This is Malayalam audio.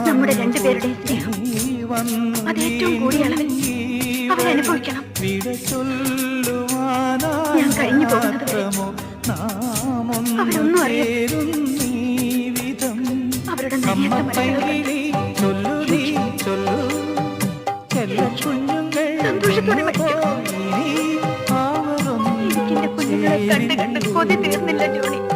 നമ്മുടെ രണ്ടുപേരുടെയും സ്നേഹം അത് ഏറ്റവും കൂടിയ അളവിൽ അവരനുഭവിക്കണം. ഞാൻ കഴിഞ്ഞു പോകുന്നത് വരെ അവരൊന്നും അറിയാം. അവരുടെ സന്തോഷത്തോടെ പഠിക്കണം. എനിക്കെന്റെ കുഞ്ഞുങ്ങളെ കണ്ട് കണ്ട് കൊതി തീർന്നില്ല ജോണി.